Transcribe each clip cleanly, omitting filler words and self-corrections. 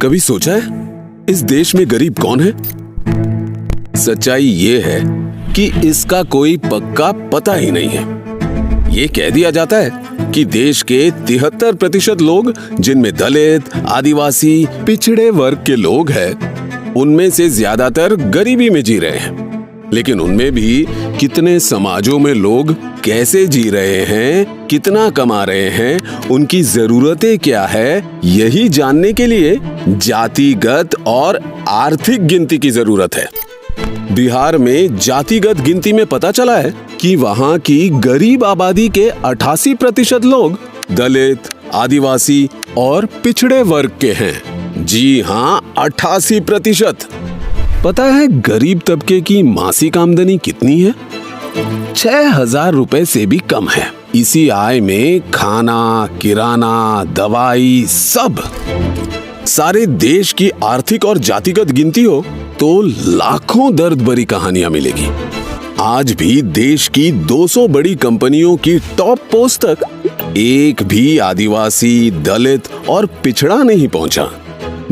कभी सोचा है इस देश में गरीब कौन है? सच्चाई ये है कि इसका कोई पक्का पता ही नहीं है। ये कह दिया जाता है कि देश के 73% लोग, जिनमें दलित, आदिवासी, पिछड़े वर्ग के लोग हैं, उनमें से ज्यादातर गरीबी में जी रहे हैं। लेकिन उनमें भी कितने समाजों में लोग कैसे जी रहे हैं, कितना कमा रहे हैं, उनकी जरूरतें क्या है, यही जानने के लिए जातिगत और आर्थिक गिनती की जरूरत है। बिहार में जातिगत गिनती में पता चला है कि वहां की गरीब आबादी के 88% लोग दलित, आदिवासी और पिछड़े वर्ग के हैं। जी हाँ, 88%। पता है गरीब तबके की मासिक आमदनी कितनी है? 6,000 रुपए से भी कम है। इसी आय में खाना, किराना, दवाई सब। सारे देश की आर्थिक और जातिगत गिनती हो तो लाखों दर्द भरी कहानियां मिलेगी। आज भी देश की 200 बड़ी कंपनियों की टॉप पोस्ट तक एक भी आदिवासी, दलित और पिछड़ा नहीं पहुंचा,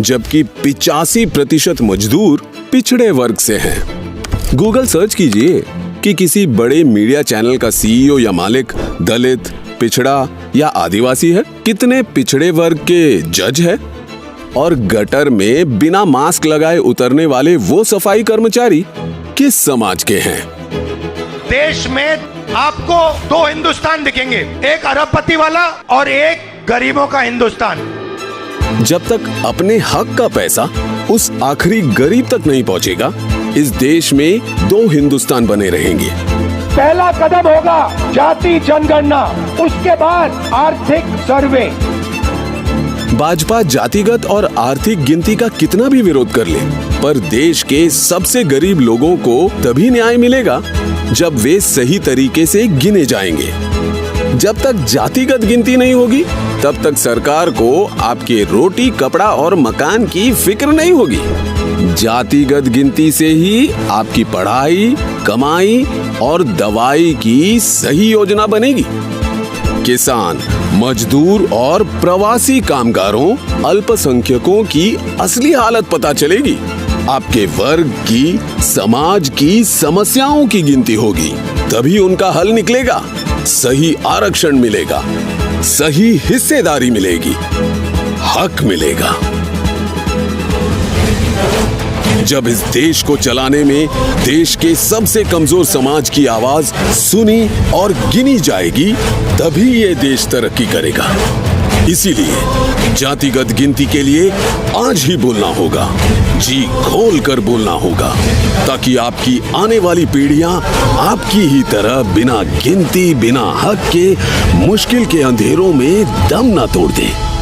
जबकि 85% मजदूर पिछड़े वर्ग से हैं। गूगल सर्च कीजिए कि किसी बड़े मीडिया चैनल का सीईओ या मालिक दलित, पिछड़ा या आदिवासी है? कितने पिछड़े वर्ग के जज है? और गटर में बिना मास्क लगाए उतरने वाले वो सफाई कर्मचारी किस समाज के हैं? देश में आपको 2 हिंदुस्तान दिखेंगे, एक अरबपति वाला और एक गरीबों का हिंदुस्तान। जब तक अपने हक का पैसा उस आखिरी गरीब तक नहीं पहुंचेगा, इस देश में 2 हिंदुस्तान बने रहेंगे। पहला कदम होगा जाति जनगणना, उसके बाद आर्थिक सर्वे। भाजपा जातिगत और आर्थिक गिनती का कितना भी विरोध कर ले, पर देश के सबसे गरीब लोगों को तभी न्याय मिलेगा जब वे सही तरीके से गिने जाएंगे। जब तक जातिगत गिनती नहीं होगी, तब तक सरकार को आपके रोटी, कपड़ा और मकान की फिक्र नहीं होगी। जातिगत गिनती से ही आपकी पढ़ाई, कमाई और दवाई की सही योजना बनेगी। किसान, मजदूर और प्रवासी कामगारों, अल्पसंख्यकों की असली हालत पता चलेगी। आपके वर्ग की, समाज की समस्याओं की गिनती होगी, तभी उनका हल निकलेगा। सही आरक्षण मिलेगा, सही हिस्सेदारी मिलेगी, हक मिलेगा। जब इस देश को चलाने में देश के सबसे कमजोर समाज की आवाज सुनी और गिनी जाएगी, तभी ये देश तरक्की करेगा। इसीलिए जातिगत गिनती के लिए आज ही बोलना होगा, जी खोल कर बोलना होगा, ताकि आपकी आने वाली पीढ़ियां आपकी ही तरह बिना गिनती, बिना हक के मुश्किल के अंधेरों में दम न तोड़ दें।